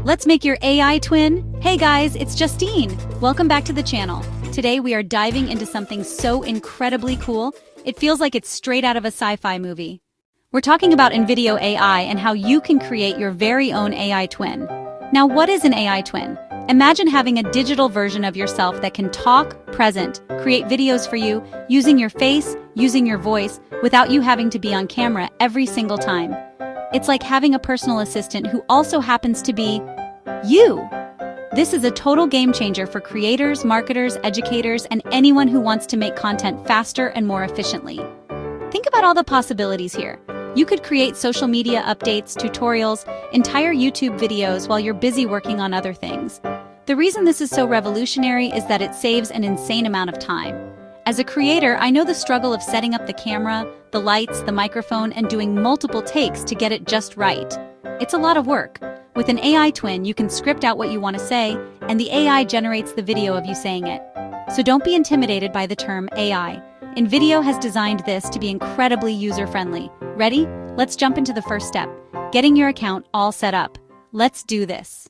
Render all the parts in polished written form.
Let's make your AI twin. Hey guys, it's Justine. Welcome back to the channel. Today we are diving into something so incredibly cool, it feels like it's straight out of a sci-fi movie. We're talking about InVideo AI and how you can create your very own AI twin. Now, what is an AI twin? Imagine having a digital version of yourself that can talk, present, create videos for you, using your face, using your voice, without you having to be on camera every single time. It's like having a personal assistant who also happens to be you. This is a total game changer for creators, marketers, educators, and anyone who wants to make content faster and more efficiently. Think about all the possibilities here. You could create social media updates, tutorials, entire YouTube videos while you're busy working on other things. The reason this is so revolutionary is that it saves an insane amount of time. As a creator, I know the struggle of setting up the camera, the lights, the microphone, and doing multiple takes to get it just right. It's a lot of work. With an AI twin, you can script out what you want to say, and the AI generates the video of you saying it. So don't be intimidated by the term AI. InVideo has designed this to be incredibly user-friendly. Ready? Let's jump into the first step, getting your account all set up. Let's do this.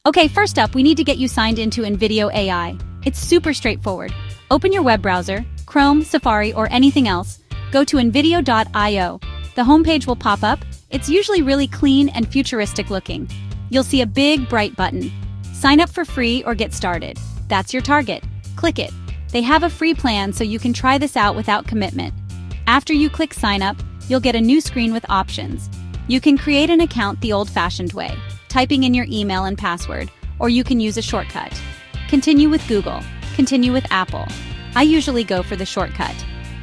Okay, first up, we need to get you signed into InVideo AI. It's super straightforward. Open your web browser, Chrome, Safari, or anything else. Go to InVideo.io. The homepage will pop up. It's usually really clean and futuristic looking. You'll see a big, bright button. Sign up for free or get started. That's your target. Click it. They have a free plan so you can try this out without commitment. After you click sign up, you'll get a new screen with options. You can create an account the old-fashioned way, typing in your email and password, or you can use a shortcut. Continue with Google. Continue with Apple. I usually go for the shortcut.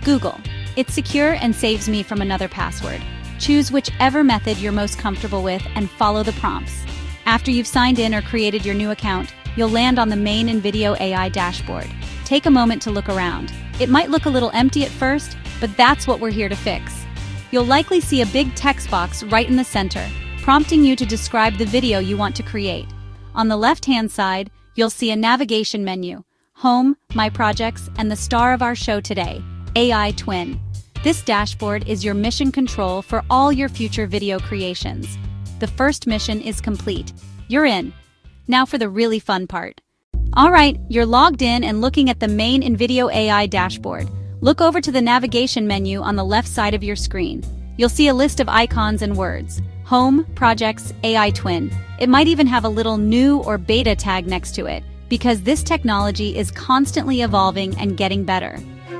Google. It's secure and saves me from another password. Choose whichever method you're most comfortable with and follow the prompts. After you've signed in or created your new account, you'll land on the main InVideo AI dashboard. Take a moment to look around. It might look a little empty at first, but that's what we're here to fix. You'll likely see a big text box right in the center, prompting you to describe the video you want to create. On the left-hand side, you'll see a navigation menu, Home, My Projects, and the star of our show today, AI Twin. This dashboard is your mission control for all your future video creations. The first mission is complete. You're in. Now for the really fun part. All right, you're logged in and looking at the main InVideo AI dashboard. Look over to the navigation menu on the left side of your screen. You'll see a list of icons and words. Home, Projects, AI Twin. It might even have a little new or beta tag next to it, because this technology is constantly evolving and getting better.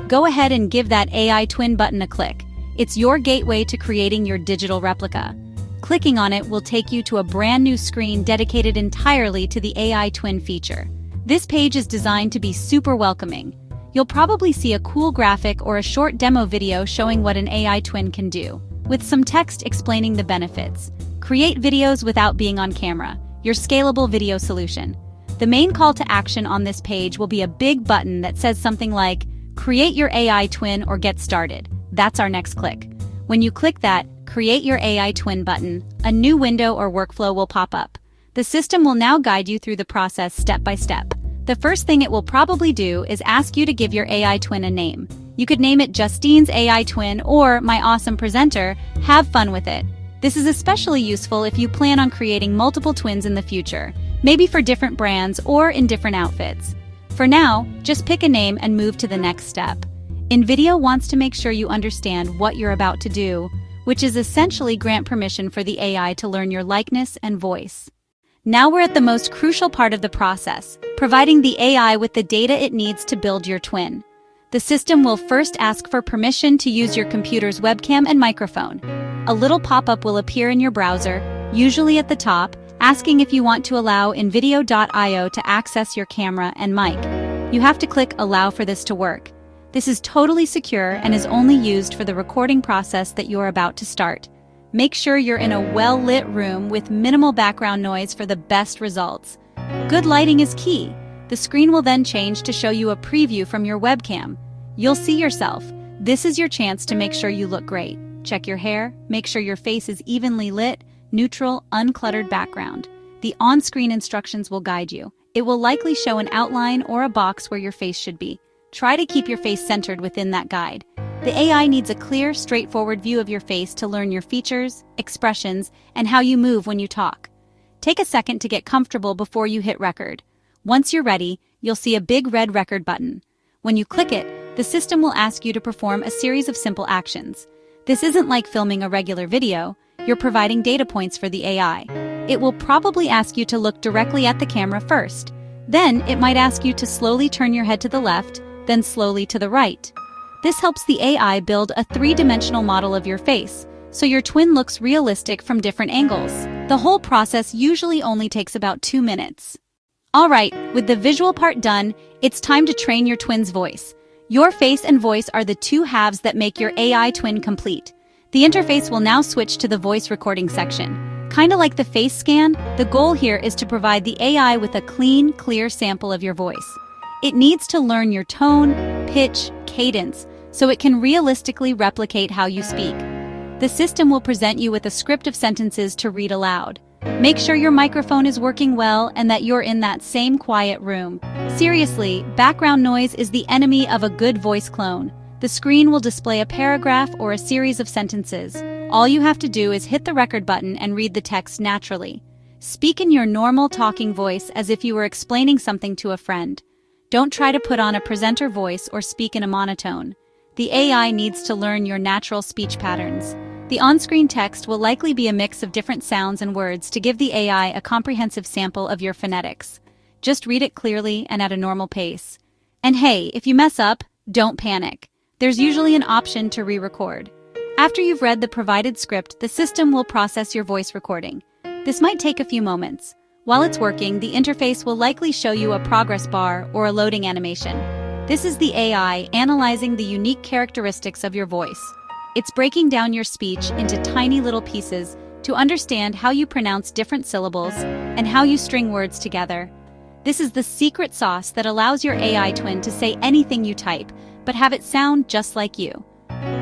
Go ahead and give that AI Twin button a click. It's your gateway to creating your digital replica. Clicking on it will take you to a brand new screen dedicated entirely to the AI Twin feature. This page is designed to be super welcoming. You'll probably see a cool graphic or a short demo video showing what an AI twin can do, with some text explaining the benefits. Create videos without being on camera, your scalable video solution. The main call to action on this page will be a big button that says something like, Create your AI twin or get started. That's our next click. When you click that Create your AI twin button, a new window or workflow will pop up. The system will now guide you through the process step by step. The first thing it will probably do is ask you to give your AI twin a name. You could name it Justine's AI Twin or My Awesome Presenter. Have fun with it. This is especially useful if you plan on creating multiple twins in the future, maybe for different brands or in different outfits. For now, just pick a name and move to the next step. InVideo wants to make sure you understand what you're about to do, which is essentially grant permission for the AI to learn your likeness and voice. Now we're at the most crucial part of the process, providing the AI with the data it needs to build your twin. The system will first ask for permission to use your computer's webcam and microphone. A little pop-up will appear in your browser, usually at the top, asking if you want to allow InVideo.io to access your camera and mic. You have to click Allow for this to work. This is totally secure and is only used for the recording process that you're about to start. Make sure you're in a well-lit room with minimal background noise for the best results. Good lighting is key. The screen will then change to show you a preview from your webcam. You'll see yourself. This is your chance to make sure you look great. Check your hair, make sure your face is evenly lit, neutral, uncluttered background. The on-screen instructions will guide you. It will likely show an outline or a box where your face should be. Try to keep your face centered within that guide. The AI needs a clear, straightforward view of your face to learn your features, expressions, and how you move when you talk. Take a second to get comfortable before you hit record. Once you're ready, you'll see a big red record button. When you click it, the system will ask you to perform a series of simple actions. This isn't like filming a regular video. You're providing data points for the AI. It will probably ask you to look directly at the camera first. Then, it might ask you to slowly turn your head to the left, then slowly to the right. This helps the AI build a three-dimensional model of your face, so your twin looks realistic from different angles. The whole process usually only takes about 2 minutes. Alright, with the visual part done, it's time to train your twin's voice. Your face and voice are the two halves that make your AI twin complete. The interface will now switch to the voice recording section. Kinda like the face scan, the goal here is to provide the AI with a clean, clear sample of your voice. It needs to learn your tone, pitch, cadence, so it can realistically replicate how you speak. The system will present you with a script of sentences to read aloud. Make sure your microphone is working well and that you're in that same quiet room. Seriously, background noise is the enemy of a good voice clone. The screen will display a paragraph or a series of sentences. All you have to do is hit the record button and read the text naturally. Speak in your normal talking voice as if you were explaining something to a friend. Don't try to put on a presenter voice or speak in a monotone. The AI needs to learn your natural speech patterns. The on-screen text will likely be a mix of different sounds and words to give the AI a comprehensive sample of your phonetics. Just read it clearly and at a normal pace. And hey, if you mess up, don't panic. There's usually an option to re-record. After you've read the provided script, the system will process your voice recording. This might take a few moments. While it's working, the interface will likely show you a progress bar or a loading animation. This is the AI analyzing the unique characteristics of your voice. It's breaking down your speech into tiny little pieces to understand how you pronounce different syllables and how you string words together. This is the secret sauce that allows your AI twin to say anything you type, but have it sound just like you.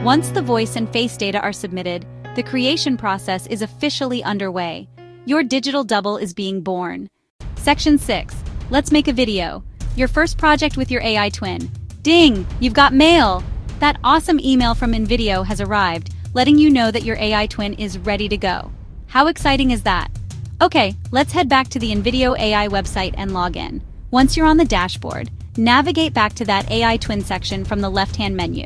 Once the voice and face data are submitted, the creation process is officially underway. Your digital double is being born. Section 6. Let's make a video. Your first project with your AI twin. Ding! You've got mail! That awesome email from InVideo has arrived, letting you know that your AI twin is ready to go. How exciting is that? Okay, let's head back to the InVideo AI website and log in. Once you're on the dashboard, navigate back to that AI twin section from the left-hand menu.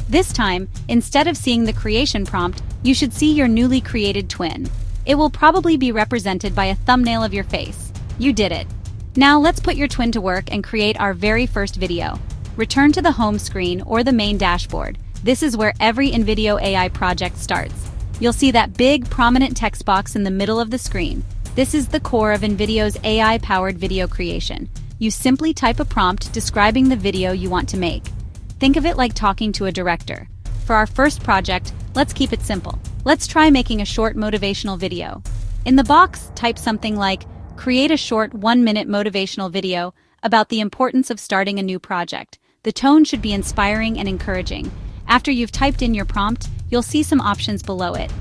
This time, instead of seeing the creation prompt, you should see your newly created twin. It will probably be represented by a thumbnail of your face. You did it. Now let's put your twin to work and create our very first video. Return to the home screen or the main dashboard. This is where every InVideo AI project starts. You'll see that big, prominent text box in the middle of the screen. This is the core of InVideo's AI-powered video creation. You simply type a prompt describing the video you want to make. Think of it like talking to a director. For our first project, let's keep it simple. Let's try making a short motivational video. In the box, type something like, create a short 1-minute motivational video about the importance of starting a new project. The tone should be inspiring and encouraging. After you've typed in your prompt, you'll see some options below it.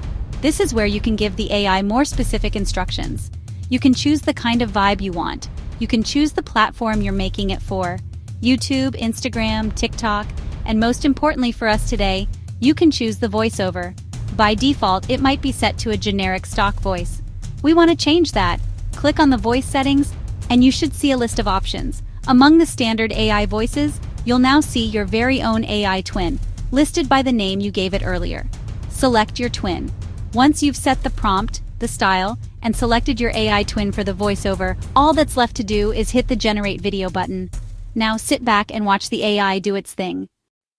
This is where you can give the AI more specific instructions. You can choose the kind of vibe you want. You can choose the platform you're making it for. YouTube, Instagram, TikTok, and most importantly for us today, you can choose the voiceover. By default, it might be set to a generic stock voice. We want to change that. Click on the voice settings, and you should see a list of options. Among the standard AI voices, you'll now see your very own AI twin, listed by the name you gave it earlier. Select your twin. Once you've set the prompt, the style, and selected your AI twin for the voiceover, all that's left to do is hit the Generate Video button. Now sit back and watch the AI do its thing.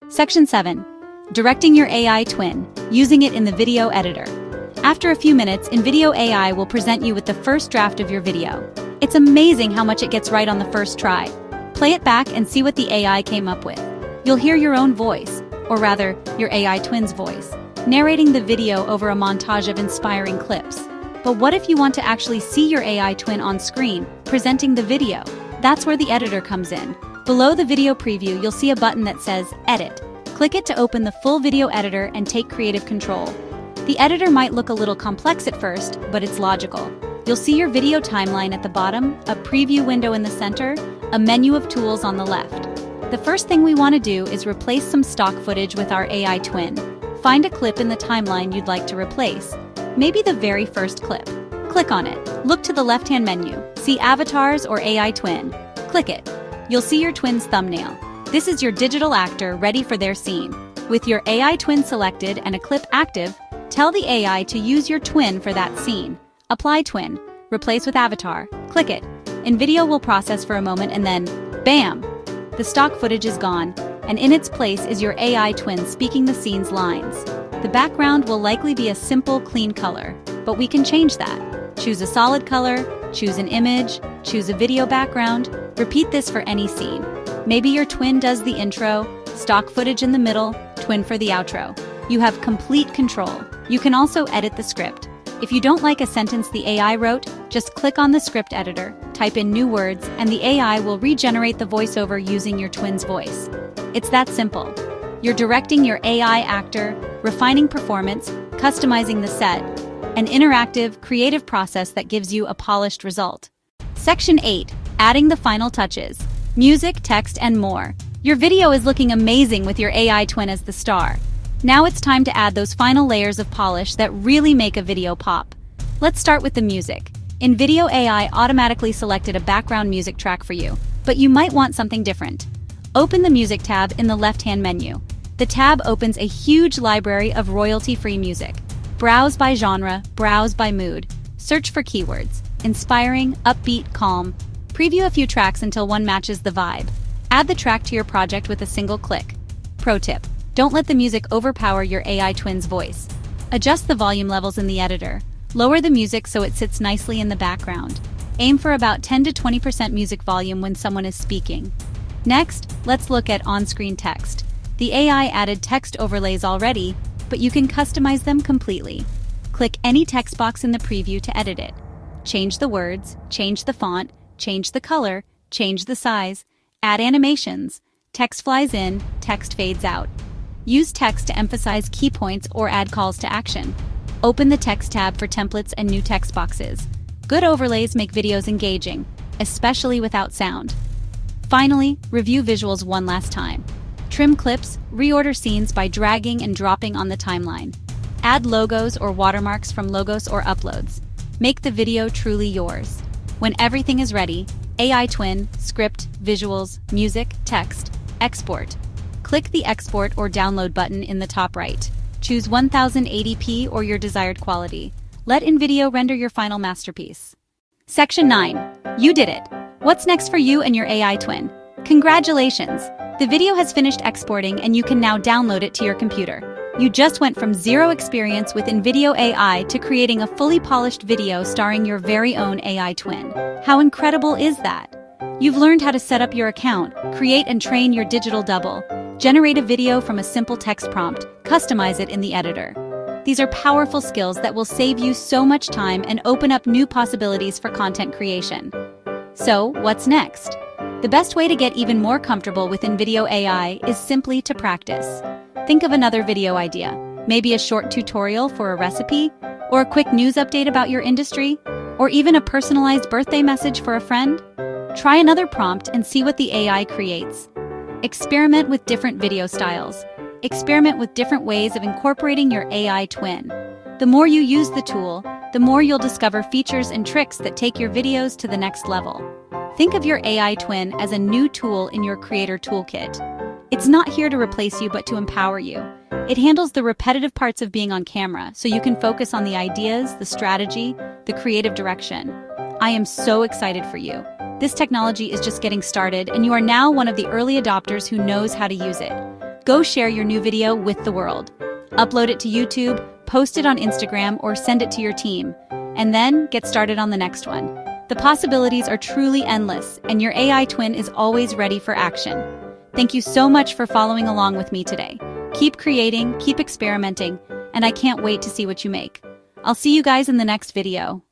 Section 7. Directing your AI twin, using it in the video editor. After a few minutes, InVideo AI will present you with the first draft of your video. It's amazing how much it gets right on the first try. Play it back and see what the AI came up with. You'll hear your own voice, or rather, your AI twin's voice, narrating the video over a montage of inspiring clips. But what if you want to actually see your AI twin on screen, presenting the video? That's where the editor comes in. Below the video preview, you'll see a button that says Edit. Click it to open the full video editor and take creative control. The editor might look a little complex at first, but it's logical. You'll see your video timeline at the bottom, a preview window in the center, a menu of tools on the left. The first thing we want to do is replace some stock footage with our AI twin. Find a clip in the timeline you'd like to replace, maybe the very first clip. Click on it. Look to the left-hand menu. See Avatars or AI Twin. Click it. You'll see your twin's thumbnail. This is your digital actor ready for their scene. With your AI twin selected and a clip active, tell the AI to use your twin for that scene. Apply twin. Replace with avatar. Click it. InVideo will process for a moment and then, bam! The stock footage is gone, and in its place is your AI twin speaking the scene's lines. The background will likely be a simple, clean color, but we can change that. Choose a solid color, choose an image, choose a video background. Repeat this for any scene. Maybe your twin does the intro, stock footage in the middle, twin for the outro. You have complete control. You can also edit the script. If you don't like a sentence the AI wrote, just click on the script editor, type in new words, and the AI will regenerate the voiceover using your twin's voice. It's that simple. You're directing your AI actor, refining performance, customizing the set, an interactive, creative process that gives you a polished result. Section 8. Adding the final touches. Music, text, and more. Your video is looking amazing with your AI twin as the star. Now it's time to add those final layers of polish that really make a video pop. Let's start with the music. InVideo AI automatically selected a background music track for you, but you might want something different. Open the Music tab in the left-hand menu. The tab opens a huge library of royalty-free music. Browse by genre, browse by mood. Search for keywords: inspiring, upbeat, calm. Preview a few tracks until one matches the vibe. Add the track to your project with a single click. Pro tip: don't let the music overpower your AI twin's voice. Adjust the volume levels in the editor. Lower the music so it sits nicely in the background. Aim for about 10 to 20% music volume when someone is speaking. Next, let's look at on-screen text. The AI added text overlays already, but you can customize them completely. Click any text box in the preview to edit it. Change the words, change the font, change the color, change the size, add animations. Text flies in, text fades out. Use text to emphasize key points or add calls to action. Open the Text tab for templates and new text boxes. Good overlays make videos engaging, especially without sound. Finally, review visuals one last time. Trim clips, reorder scenes by dragging and dropping on the timeline. Add logos or watermarks from logos or uploads. Make the video truly yours. When everything is ready, AI Twin, script, visuals, music, text, export. Click the export or download button in the top right. Choose 1080p or your desired quality. Let InVideo render your final masterpiece. Section 9. You did it. What's next for you and your AI twin? Congratulations! The video has finished exporting and you can now download it to your computer. You just went from zero experience with InVideo AI to creating a fully polished video starring your very own AI twin. How incredible is that? You've learned how to set up your account, create and train your digital double, generate a video from a simple text prompt, customize it in the editor. These are powerful skills that will save you so much time and open up new possibilities for content creation. So, what's next? The best way to get even more comfortable with InVideo AI is simply to practice. Think of another video idea, maybe a short tutorial for a recipe, or a quick news update about your industry, or even a personalized birthday message for a friend. Try another prompt and see what the AI creates. Experiment with different video styles. Experiment with different ways of incorporating your AI twin. The more you use the tool, the more you'll discover features and tricks that take your videos to the next level. Think of your AI twin as a new tool in your creator toolkit. It's not here to replace you but to empower you. It handles the repetitive parts of being on camera so you can focus on the ideas, the strategy, the creative direction. I am so excited for you. This technology is just getting started and you are now one of the early adopters who knows how to use it. Go share your new video with the world. Upload it to YouTube, post it on Instagram, or send it to your team. And then get started on the next one. The possibilities are truly endless, and your AI twin is always ready for action. Thank you so much for following along with me today. Keep creating, keep experimenting, and I can't wait to see what you make. I'll see you guys in the next video.